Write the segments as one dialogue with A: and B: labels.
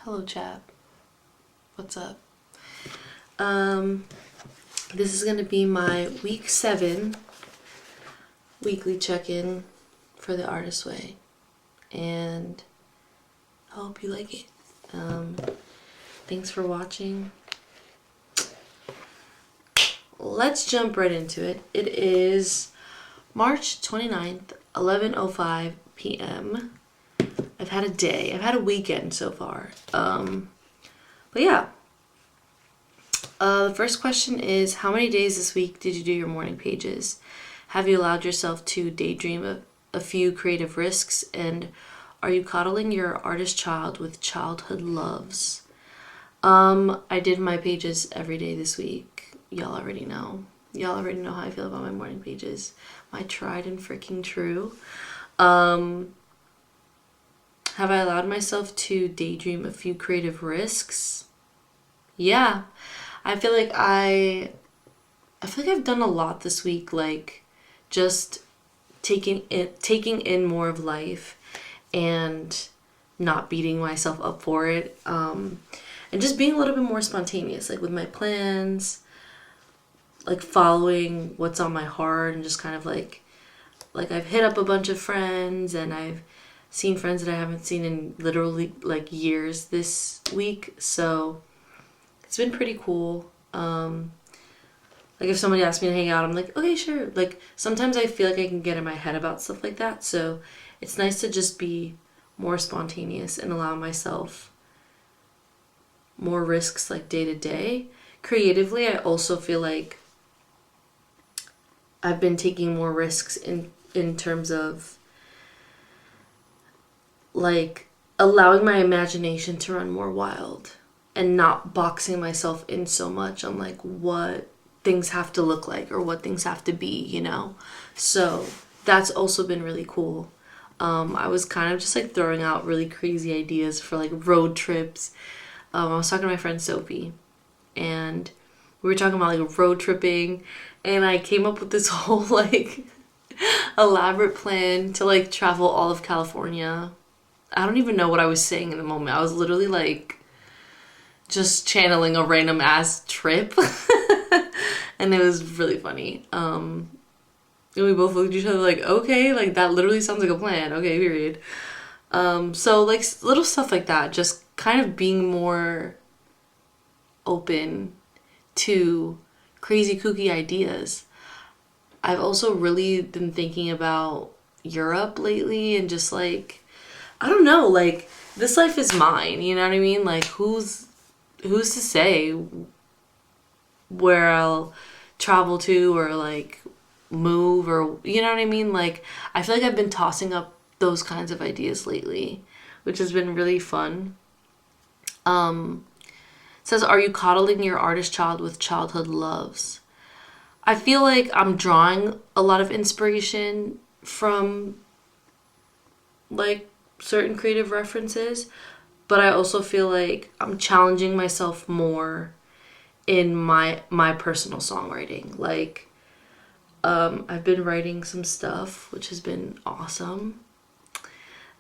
A: Hello, chat. What's up? This is gonna be my week 7 weekly check-in for the Artist Way, and I hope you like it. Thanks for watching. Let's jump right into it. It is March 29th, 11:05 p.m. I've had a day. I've had a weekend so far. But yeah. The first question is, how many days this week did you do your morning pages? Have you allowed yourself to daydream a few creative risks? And are you coddling your artist child with childhood loves? I did my pages every day this week. Y'all already know. Y'all already know how I feel about my morning pages. My tried and freaking true. Have I allowed myself to daydream a few creative risks? Yeah. I feel like I've done a lot this week, like just taking in more of life and not beating myself up for it. And just being a little bit more spontaneous, like with my plans, like following what's on my heart, and just kind of like I've hit up a bunch of friends, and I've seen friends that I haven't seen in literally like years this week. So it's been pretty cool. Like if somebody asks me to hang out, I'm like, okay, sure. Like sometimes I feel like I can get in my head about stuff like that. So it's nice to just be more spontaneous and allow myself more risks like day to day. Creatively, I also feel like I've been taking more risks in terms of like allowing my imagination to run more wild and not boxing myself in so much on like what things have to look like or what things have to be, you know? So that's also been really cool. I was kind of just like throwing out really crazy ideas for like road trips. I was talking to my friend Sophie, and we were talking about like road tripping, and I came up with this whole like elaborate plan to like travel all of California. I don't even know what I was saying in the moment. I was literally like just channeling a random ass trip. And it was really funny. And we both looked at each other like, okay, like that literally sounds like a plan. Okay, period. So like little stuff like that, just kind of being more open to crazy kooky ideas. I've also really been thinking about Europe lately, and just like, I don't know, like this life is mine, you know what I mean? Like who's to say where I'll travel to or like move, or you know what I mean? Like I feel like I've been tossing up those kinds of ideas lately, which has been really fun. Says, are you coddling your artist child with childhood loves? I feel like I'm drawing a lot of inspiration from like certain creative references, but I also feel like I'm challenging myself more in my personal songwriting. Like I've been writing some stuff, which has been awesome.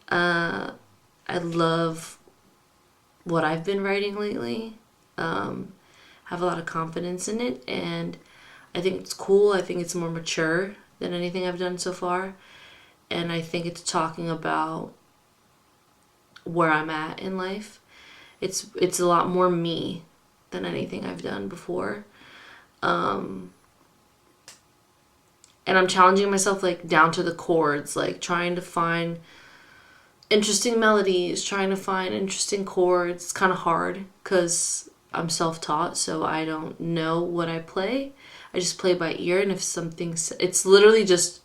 A: I love what I've been writing lately. Have a lot of confidence in it, and I think it's cool. I think it's more mature than anything I've done so far, and I think it's talking about where I'm at in life. It's a lot more me than anything I've done before. And I'm challenging myself like down to the chords, like trying to find interesting melodies, trying to find interesting chords. It's kind of hard because I'm self-taught, so I don't know what I play. I just play by ear, and if something's, it's literally just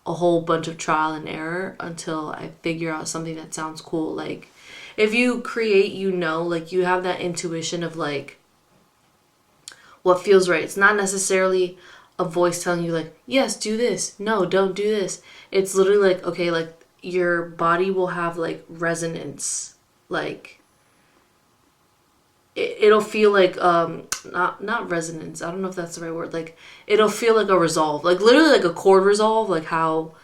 A: a whole bunch of trial and error until I figure out something that sounds cool. Like if you create, you know, like you have that intuition of like what feels right. It's not necessarily a voice telling you like, yes, do this, no, don't do this. It's literally like, okay, like your body will have like resonance, like it'll feel like not resonance, I don't know if that's the right word, like it'll feel like a resolve, like literally like a chord resolve, like how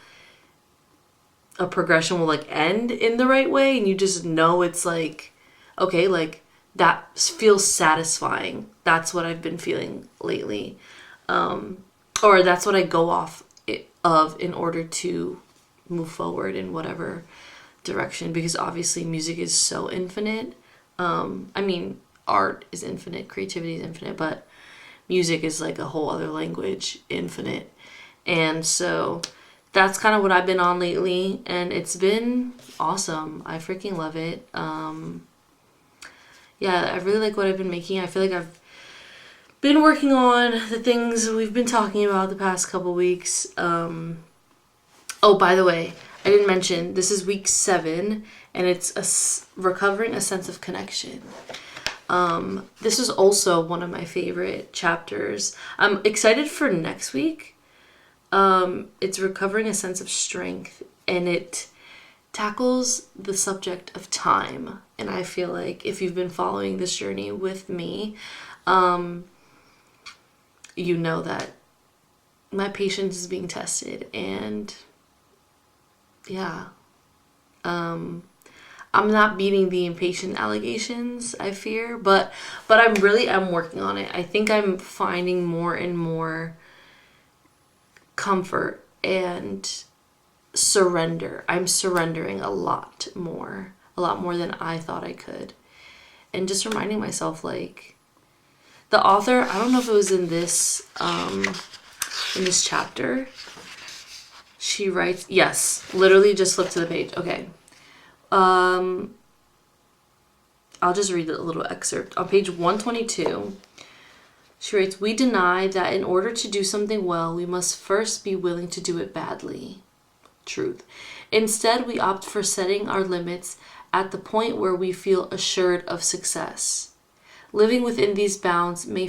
A: a progression will like end in the right way, and you just know it's like okay, like that feels satisfying. That's what I've been feeling lately. Or that's what I go off of in order to move forward in whatever direction, because obviously music is so infinite. I mean, art is infinite, creativity is infinite, but music is like a whole other language, infinite. And so that's kind of what I've been on lately, and it's been awesome. I freaking love it. Yeah, I really like what I've been making. I feel like I've been working on the things we've been talking about the past couple weeks. Oh, by the way, I didn't mention this is week 7, and it's recovering a sense of connection. This is also one of my favorite chapters. I'm excited for next week. It's recovering a sense of strength, and it tackles the subject of time. And I feel like if you've been following this journey with me, you know that my patience is being tested, and yeah, I'm not beating the impatient allegations, I fear, but I'm working on it. I think I'm finding more and more comfort and surrender. I'm surrendering a lot more than I thought I could. And just reminding myself, like, the author, I don't know if it was in this chapter, she writes, yes, literally just flip to the page. Okay. I'll just read a little excerpt. On page 122, she writes, "We deny that in order to do something well, we must first be willing to do it badly." Truth. Instead, we opt for setting our limits at the point where we feel assured of success. Living within these bounds, we may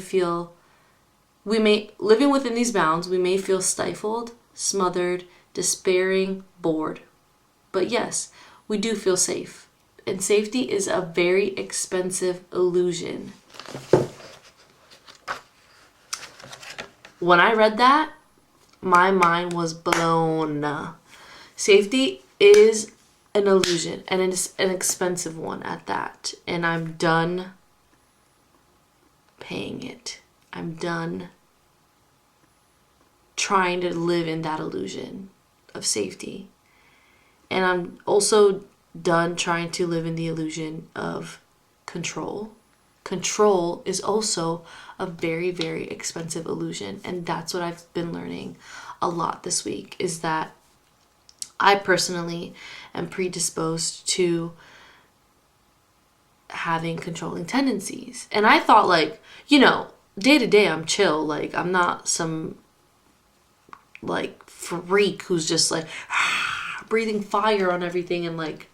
A: feel stifled, smothered, despairing, bored. But yes, we do feel safe. And safety is a very expensive illusion. When I read that, my mind was blown. Safety is an illusion, and it's an expensive one at that. And I'm done paying it. I'm done trying to live in that illusion of safety. And I'm also done trying to live in the illusion of control. Control is also a very, very expensive illusion. And that's what I've been learning a lot this week, is that I personally am predisposed to having controlling tendencies. And I thought, like, you know, day to day I'm chill. Like, I'm not some like freak who's just like breathing fire on everything, and like,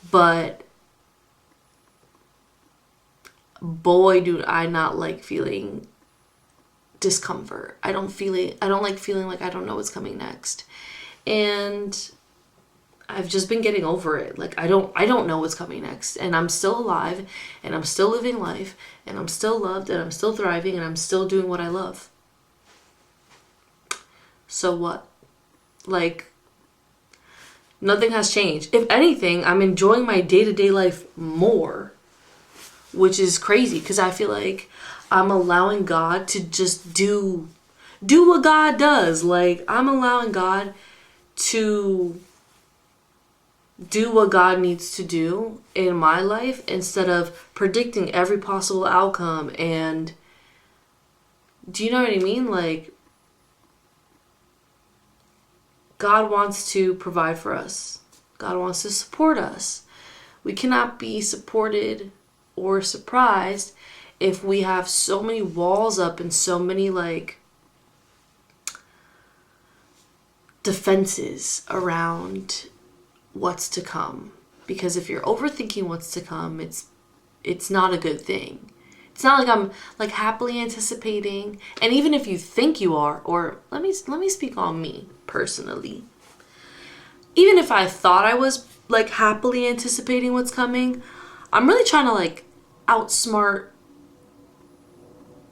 A: but boy, do I not like feeling discomfort. I don't like feeling like I don't know what's coming next. And I've just been getting over it. Like, I don't know what's coming next, and I'm still alive, and I'm still living life, and I'm still loved, and I'm still thriving, and I'm still doing what I love. So what? Like, nothing has changed. If anything, I'm enjoying my day-to-day life more, which is crazy, because I feel like I'm allowing God to just do what God does. Like, I'm allowing God to do what God needs to do in my life, instead of predicting every possible outcome. And do you know what I mean? Like, God wants to provide for us. God wants to support us. We cannot be supported or surprised if we have so many walls up and so many, like, defenses around what's to come. Because if you're overthinking what's to come, it's not a good thing. It's not like I'm like happily anticipating. And even if you think you are, or let me speak on me personally. Even if I thought I was like happily anticipating what's coming, I'm really trying to like outsmart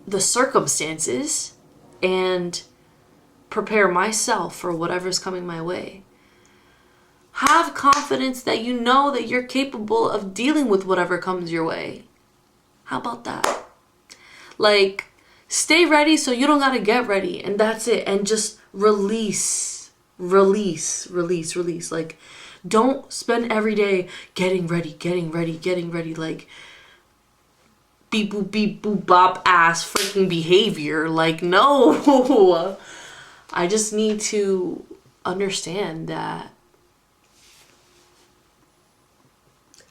A: the circumstances and prepare myself for whatever's coming my way. Have confidence that you know that you're capable of dealing with whatever comes your way. How about that? Like, stay ready so you don't gotta get ready. And that's it. And just release. Like, don't spend every day getting ready. Like, beep boop bop ass freaking behavior. Like, no. I just need to understand that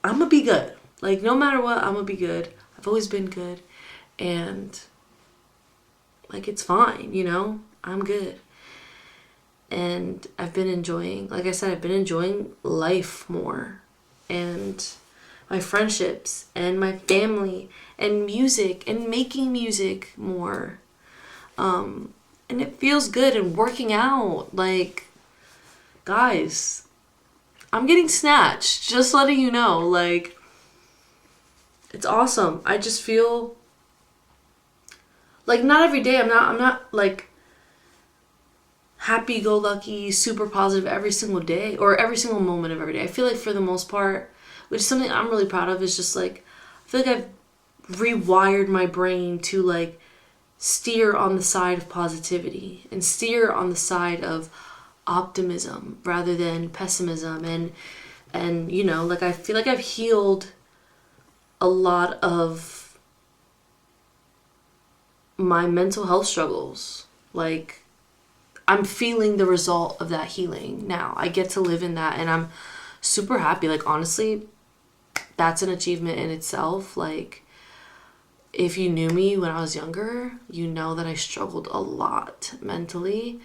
A: I'm gonna be good. Like, no matter what, I'm gonna be good. I've always been good. And, like, it's fine, you know? I'm good. And I've been enjoying, like I said, I've been enjoying life more. And my friendships and my family and music and making music more. And it feels good, and working out. Like, guys, I'm getting snatched. Just letting you know. Like, it's awesome. I just feel like not every day I'm not like happy-go-lucky, super positive every single day or every single moment of every day. I feel like for the most part, which is something I'm really proud of, is just like, I feel like I've rewired my brain to like steer on the side of positivity and steer on the side of optimism rather than pessimism. And you know, like, I feel like I've healed a lot of my mental health struggles. Like, I'm feeling the result of that healing now. I get to live in that, and I'm super happy. Like, honestly, that's an achievement in itself. Like, if you knew me when I was younger, you know that I struggled a lot mentally.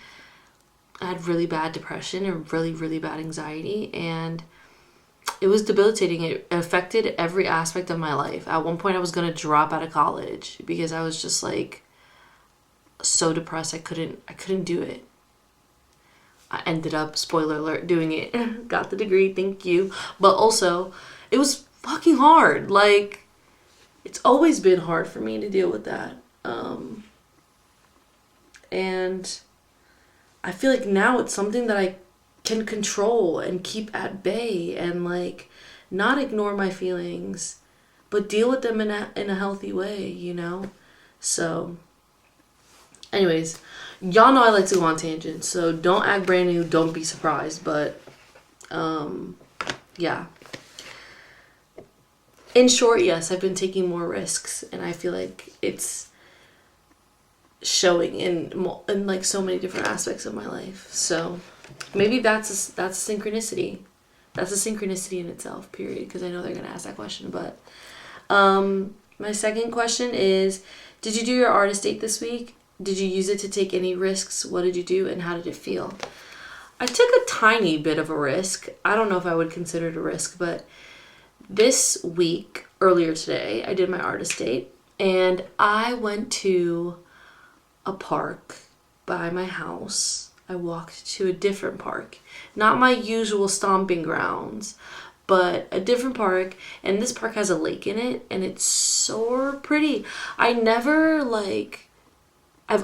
A: I had really bad depression and really bad anxiety, and it was debilitating. It affected every aspect of my life. At one point, I was gonna drop out of college because I was just like so depressed. I couldn't do it. I ended up, spoiler alert, doing it. Got the degree, thank you. But also, it was fucking hard. Like, it's always been hard for me to deal with that. And I feel like now it's something that I can control and keep at bay, and like not ignore my feelings, but deal with them in a healthy way, you know? So anyways, y'all know I like to go on tangents, so don't act brand new, don't be surprised. But yeah. In short, yes, I've been taking more risks, and I feel like it's showing in like so many different aspects of my life. So maybe that's a synchronicity. That's a synchronicity in itself, period, because I know they're going to ask that question. But my second question is, did you do your artist date this week? Did you use it to take any risks? What did you do, and how did it feel? I took a tiny bit of a risk. I don't know if I would consider it a risk, but this week, earlier today, I did my artist date, and I went to a park by my house. I walked to a different park, not my usual stomping grounds, but a different park. And this park has a lake in it, and it's so pretty. I've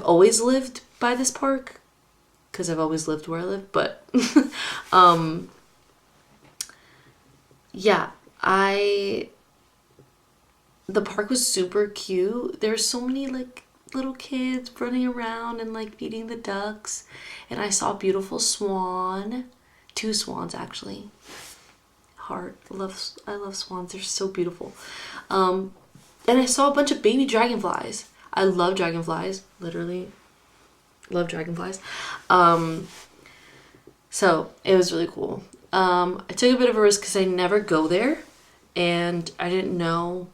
A: always lived by this park because I've always lived where I live, but yeah, the park was super cute. There's so many like little kids running around and like feeding the ducks, and I saw a beautiful swan, 2 swans actually. I love swans, they're so beautiful. And I saw a bunch of baby dragonflies. I love dragonflies, literally love dragonflies. So it was really cool. I took a bit of a risk because I never go there, and I didn't know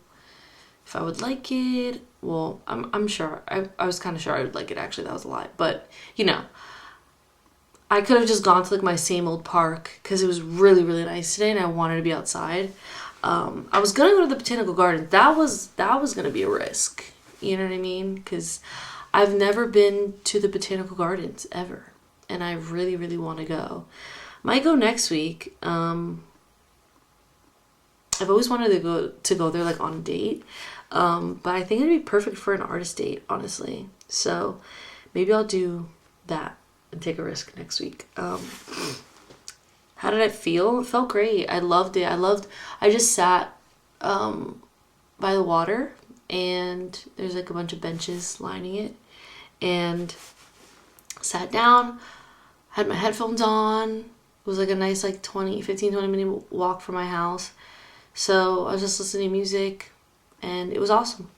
A: if I would like it. Well, I'm sure. I was kind of sure I would like it, actually. That was a lie. But, you know, I could have just gone to like my same old park because it was really nice today and I wanted to be outside. I was going to go to the Botanical Gardens. That was going to be a risk. You know what I mean? Because I've never been to the Botanical Gardens ever. And I really want to go. Might go next week. I've always wanted to go there like on a date. But I think it'd be perfect for an artist date, honestly. So maybe I'll do that and take a risk next week. Have how did it feel? It felt great. I loved it. I just sat by the water, and there's like a bunch of benches lining it, and sat down, had my headphones on. It was like a nice like 20 minute walk from my house. So I was just listening to music, and it was awesome.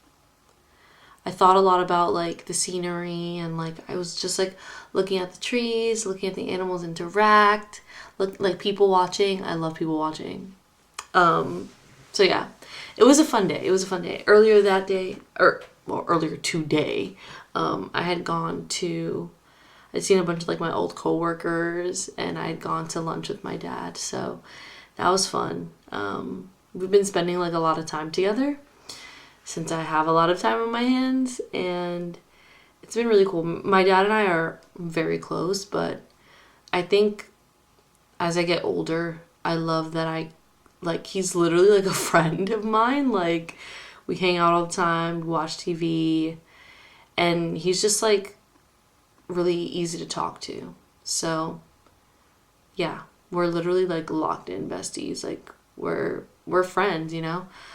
A: I thought a lot about like the scenery, and like I was just like looking at the trees, looking at the animals interact, like people watching. I love people watching. So yeah, it was a fun day. Earlier that day, earlier today, I had I'd seen a bunch of like my old coworkers, and I had gone to lunch with my dad. So that was fun. We've been spending like a lot of time together, since I have a lot of time on my hands, and it's been really cool. My dad and I are very close, but I think as I get older, I love that he's literally like a friend of mine. Like, we hang out all the time, we watch TV, and he's just like really easy to talk to. So yeah, we're literally like locked in besties. Like, we're friends,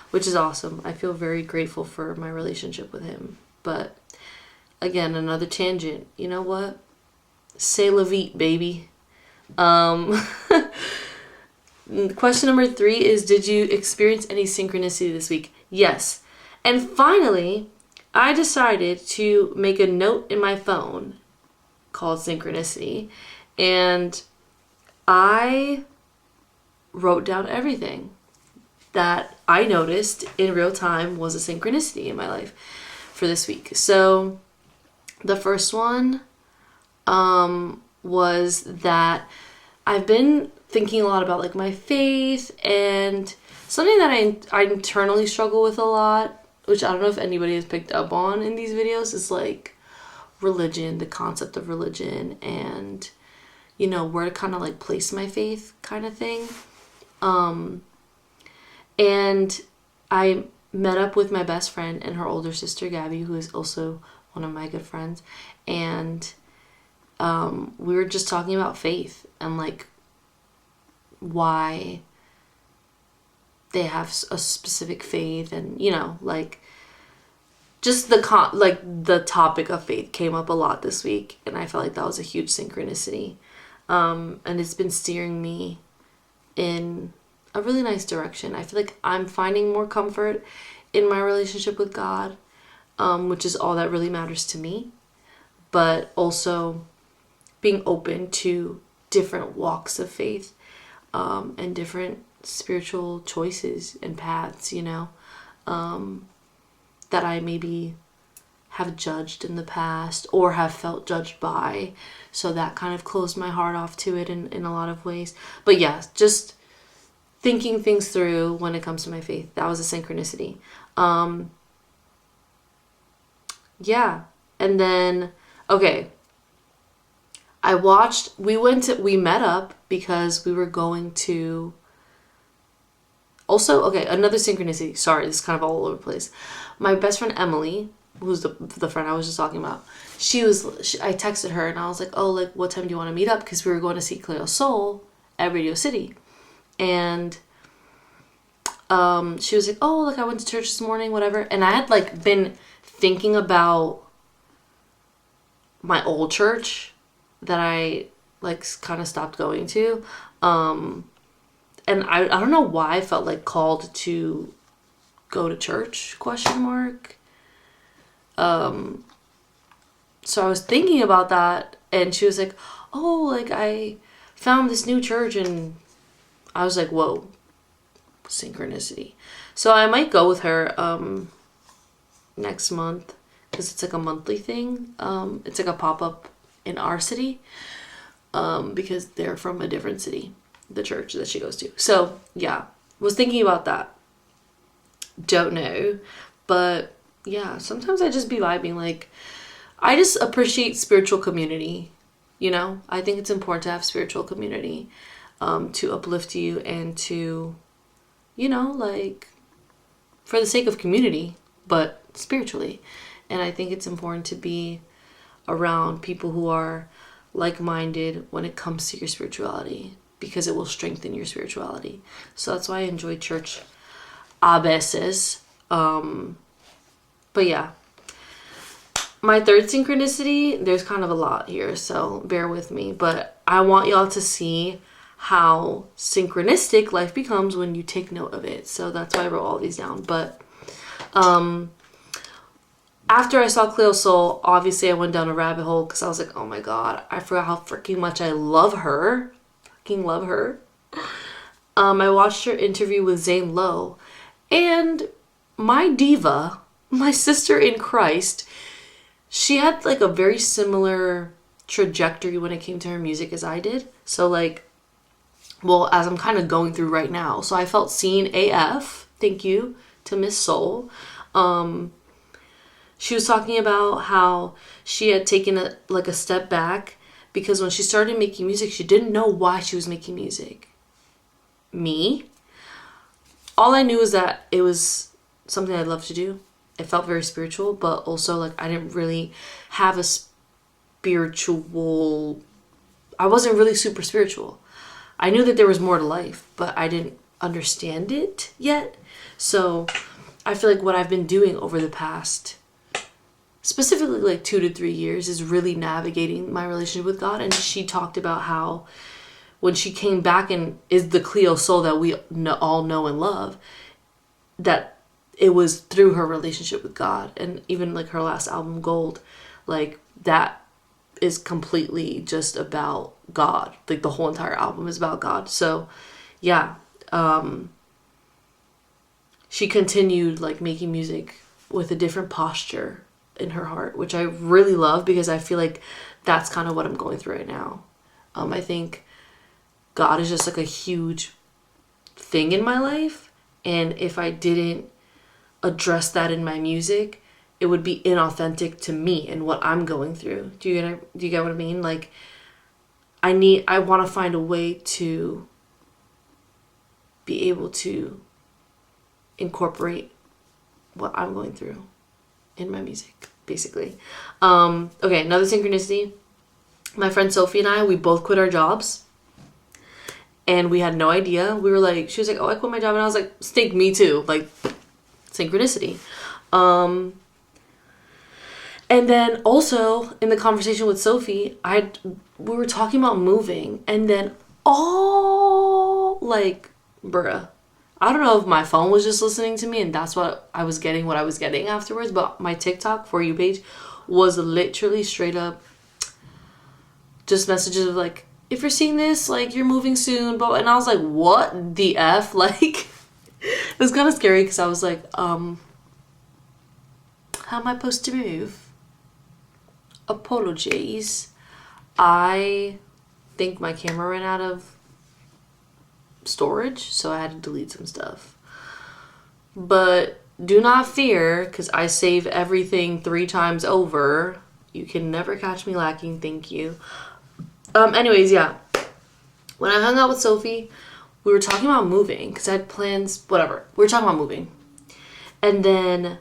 A: which is awesome. I feel very grateful for my relationship with him. But again, another tangent. You know what? C'est la vie, baby. Question number 3 is, did you experience any synchronicity this week? Yes. And finally, I decided to make a note in my phone called synchronicity, and I wrote down everything that I noticed in real time was a synchronicity in my life for this week. So the first one was that I've been thinking a lot about like my faith, and something that I internally struggle with a lot, which I don't know if anybody has picked up on in these videos, is like religion, the concept of religion, and where to kind of like place my faith kind of thing. And I met up with my best friend and her older sister, Gabby, who is also one of my good friends. And we were just talking about faith and like why they have a specific faith, and like just the topic of faith came up a lot this week, and I felt like that was a huge synchronicity. And it's been steering me in a really nice direction. I feel like I'm finding more comfort in my relationship with God, which is all that really matters to me. But also being open to different walks of faith, and different spiritual choices and paths, that I maybe have judged in the past or have felt judged by. So that kind of closed my heart off to it in a lot of ways. But yeah, just thinking things through when it comes to my faith. That was a synchronicity. Yeah. And then, okay. We met up because we were going to, also, okay, another synchronicity. Sorry, this is kind of all over the place. My best friend Emily, who's the friend I was just talking about, I texted her and I was like, oh, like, what time do you want to meet up? Because we were going to see Cleo Soul at Radio City. And she was like, oh, like, I went to church this morning, whatever. And I had like been thinking about my old church that I like kind of stopped going to. And I don't know why I felt like called to go to church, ? So I was thinking about that, and she was like, oh, like, I found this new church, and I was like, whoa, synchronicity. So I might go with her next month, because it's like a monthly thing. It's like a pop-up in our city, because they're from a different city, the church that she goes to. So yeah, was thinking about that. Don't know, but yeah, sometimes I just be vibing. Like, I just appreciate spiritual community. I think it's important to have spiritual community, to uplift you and to, like, for the sake of community, but spiritually. And I think it's important to be around people who are like-minded when it comes to your spirituality. because it will strengthen your spirituality. So that's why I enjoy church a veces. But yeah. My third synchronicity, there's kind of a lot here, so bear with me. But I want y'all to see how synchronistic life becomes when you take note of it. So that's why I wrote all these down. But after I saw Cleo Sol, obviously I went down a rabbit hole because I was like, oh my god, I forgot how freaking much I love her. Fucking love her. I watched her interview with Zane Lowe. And my diva, my sister in Christ, she had like a very similar trajectory when it came to her music as I did. So like, well, as I'm kind of going through right now. So I felt seen AF. Thank you to Miss Soul. She was talking about how she had taken a step back because when she started making music, she didn't know why she was making music. Me? All I knew is that it was something I'd love to do. It felt very spiritual, but also like I didn't really have a spiritual... I wasn't really super spiritual. I knew that there was more to life, but I didn't understand it yet. So I feel like what I've been doing over the past, specifically like 2 to 3 years, is really navigating my relationship with God. And she talked about how when she came back and is the Cleo Sol that we all know and love, that it was through her relationship with God. And even like her last album, Gold, like that is completely just about God. Like the whole entire album is about God. So yeah, she continued like making music with a different posture in her heart, which I really love because I feel like that's kind of what I'm going through right now. I think God is just like a huge thing in my life. And if I didn't address that in my music, it would be inauthentic to me and what I'm going through. Do you get what I mean? Like I want to find a way to be able to incorporate what I'm going through in my music, basically. Okay, another synchronicity. My friend Sophie and I, we both quit our jobs. And we had no idea. We were like, she was like, oh, I quit my job. And I was like, stink, me too. Like, synchronicity. And then also in the conversation with Sophie, we were talking about moving, and then like, bruh, I don't know if my phone was just listening to me and that's what I was getting afterwards, but my TikTok For You page was literally straight up just messages of like, if you're seeing this, like, you're moving soon, but, and I was like, what the F? Like, it was kind of scary because I was like, how am I supposed to move? Apologies. I think my camera ran out of storage, so I had to delete some stuff. But do not fear, because I save everything 3 times over. You can never catch me lacking, thank you. Anyways, yeah. When I hung out with Sophie, we were talking about moving, because I had plans, whatever. We were talking about moving. And then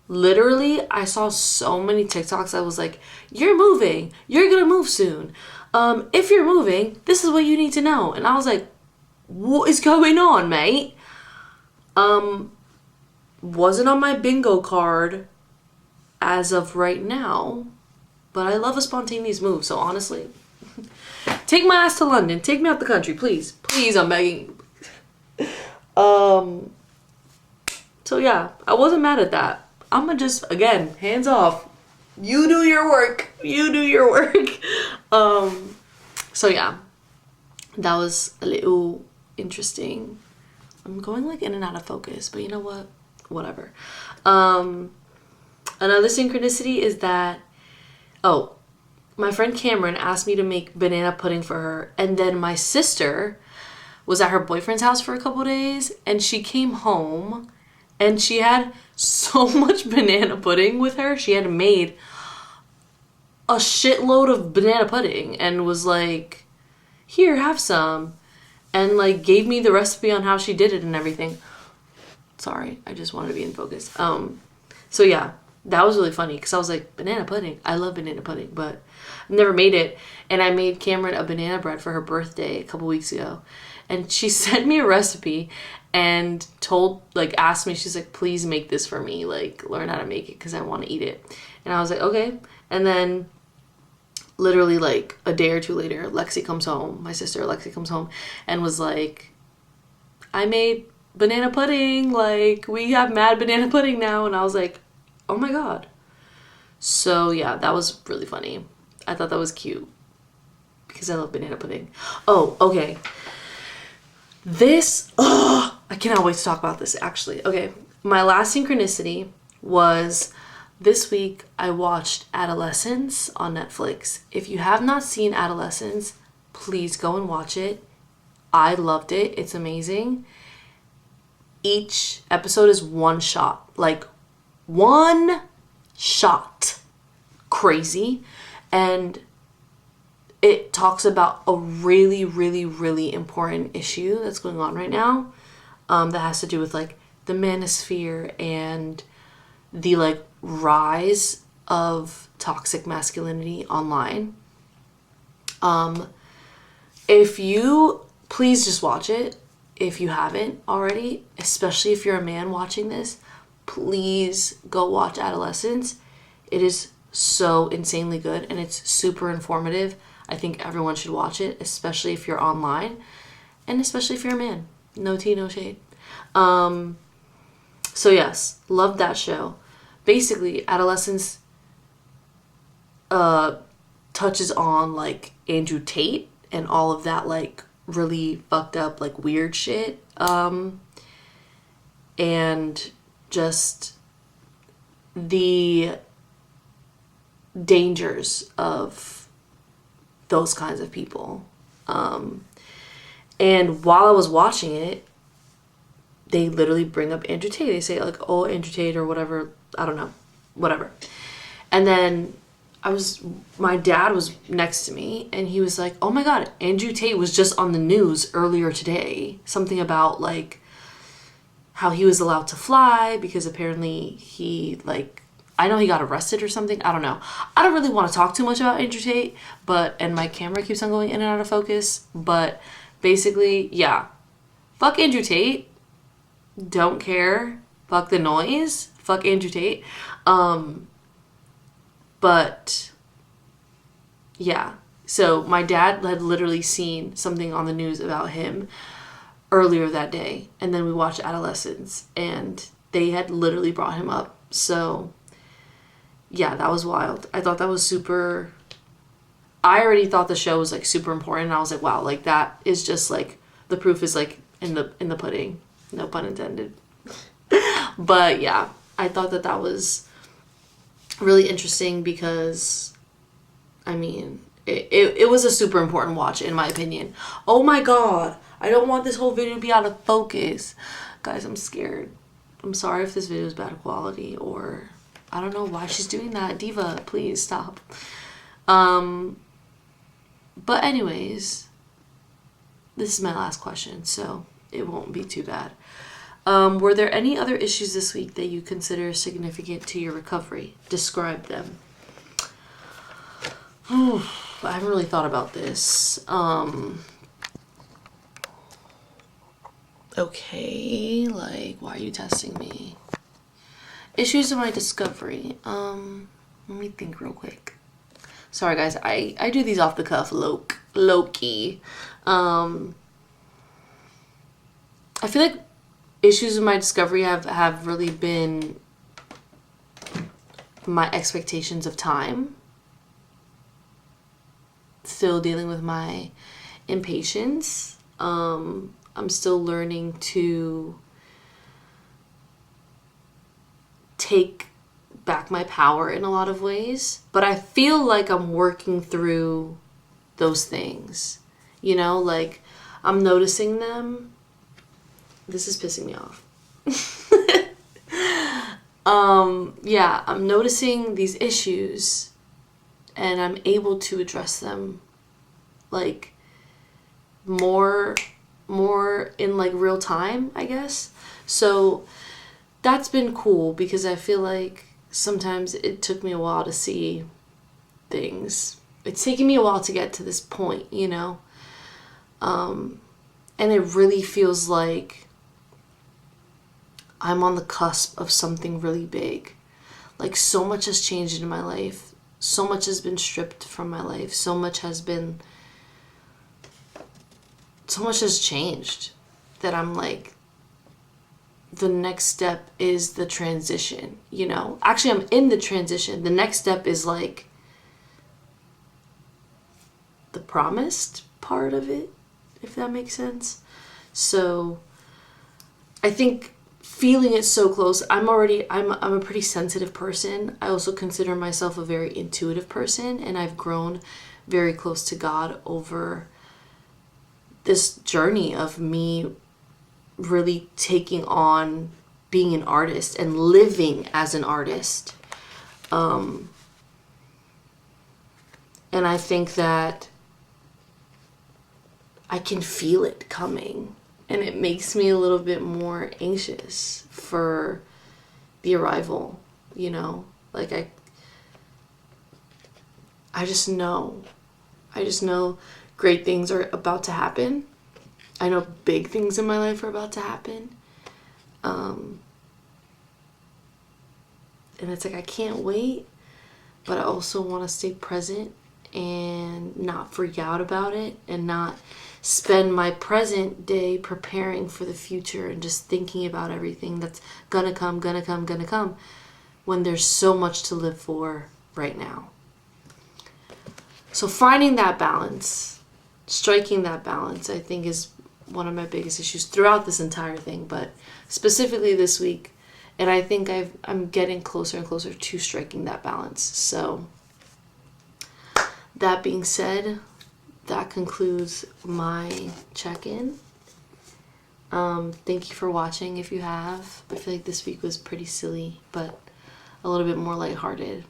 A: literally, I saw so many TikToks that was like, you're moving. You're going to move soon. If you're moving, this is what you need to know. And I was like, what is going on, mate? Wasn't on my bingo card as of right now. But I love a spontaneous move. So honestly, take my ass to London. Take me out the country, please. Please, I'm begging. So yeah, I wasn't mad at that. I'ma just, again, hands off. You do your work. You do your work. So yeah, that was a little interesting. I'm going like in and out of focus, but you know what? Whatever. Another synchronicity is that, my friend Cameron asked me to make banana pudding for her, and then my sister was at her boyfriend's house for a couple days, and she came home and she had so much banana pudding with her. She had made a shitload of banana pudding and was like, here, have some, and like gave me the recipe on how she did it and everything. Sorry, I just wanted to be in focus. So yeah, that was really funny because I was like, banana pudding. I love banana pudding, but I've never made it. And I made Cameron a banana bread for her birthday a couple weeks ago. And she sent me a recipe and asked me, she's like, please make this for me. Like, learn how to make it because I want to eat it. And I was like, okay. And then literally like a day or two later, Lexi comes home. My sister Lexi comes home and was like, I made banana pudding. Like, we have mad banana pudding now. And I was like, oh my God. So yeah, that was really funny. I thought that was cute because I love banana pudding. Oh, okay. I cannot wait to talk about this actually. Okay, my last synchronicity was this week I watched Adolescence on Netflix. If you have not seen Adolescence, please go and watch it. I loved it. It's amazing. Each episode is one shot. Like, one shot. Crazy. And it talks about a really, really, really important issue that's going on right now, that has to do with like the manosphere and the like rise of toxic masculinity online. If you please just watch it if you haven't already, especially if you're a man watching this, please go watch Adolescence. It is so insanely good and it's super informative. I think everyone should watch it, especially if you're online and especially if you're a man. No tea, no shade. So yes, love that show. Basically, Adolescence touches on like Andrew Tate and all of that like really fucked up like weird shit. And just the dangers of those kinds of people. And while I was watching it, they literally bring up Andrew Tate. They say like, oh, Andrew Tate or whatever. I don't know. Whatever. And then my dad was next to me and he was like, oh my God, Andrew Tate was just on the news earlier today. Something about like how he was allowed to fly because apparently he like, I know he got arrested or something. I don't know. I don't really want to talk too much about Andrew Tate, and my camera keeps on going in and out of focus. But basically, yeah. Fuck Andrew Tate. Don't care. Fuck the noise. Fuck Andrew Tate. But yeah. So my dad had literally seen something on the news about him earlier that day. And then we watched Adolescence and they had literally brought him up. So yeah, that was wild. I thought that was super... I already thought the show was like super important. And I was like, wow, like that is just like the proof is like in the pudding. No pun intended. But yeah, I thought that was really interesting because, I mean, it was a super important watch in my opinion. Oh my God, I don't want this whole video to be out of focus. Guys, I'm scared. I'm sorry if this video is bad quality or I don't know why she's doing that. Diva, please stop. But anyways, this is my last question, so it won't be too bad. Were there any other issues this week that you consider significant to your recovery? Describe them. I haven't really thought about this. Okay, like, why are you testing me? Issues of my discovery. Let me think real quick. Sorry guys, I do these off the cuff, low-key. I feel like issues of my discovery have really been my expectations of time. Still dealing with my impatience. I'm still learning to take back my power in a lot of ways, but I feel like I'm working through those things, you know, like I'm noticing them. This is pissing me off. Yeah, I'm noticing these issues and I'm able to address them like more in like real time, I guess. So that's been cool because I feel like sometimes it took me a while to see things it's taken me a while to get to this point, you know? And it really feels like I'm on the cusp of something really big. Like, so much has changed in my life. So much has been stripped from my life. So much has changed that I'm like, the next step is the transition, you know? Actually, I'm in the transition. The next step is like the promised part of it, if that makes sense. So I think feeling it so close, I'm a pretty sensitive person. I also consider myself a very intuitive person, and I've grown very close to God over this journey of me really taking on being an artist and living as an artist. And I think that I can feel it coming, and it makes me a little bit more anxious for the arrival, you know? Like I just know great things are about to happen. I know big things in my life are about to happen. And it's like, I can't wait, but I also want to stay present and not freak out about it, and not spend my present day preparing for the future and just thinking about everything that's gonna come, when there's so much to live for right now. So finding that balance, striking that balance, I think is one of my biggest issues throughout this entire thing, but specifically this week. And I think I'm getting closer and closer to striking that balance. So that being said, that concludes my check-in. Thank you for watching if you have. I feel like this week was pretty silly, but a little bit more lighthearted.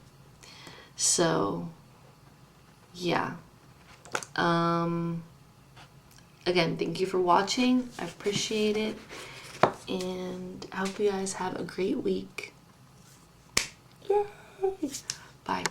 A: So, yeah. Again, thank you for watching. I appreciate it. And I hope you guys have a great week. Yay! Bye.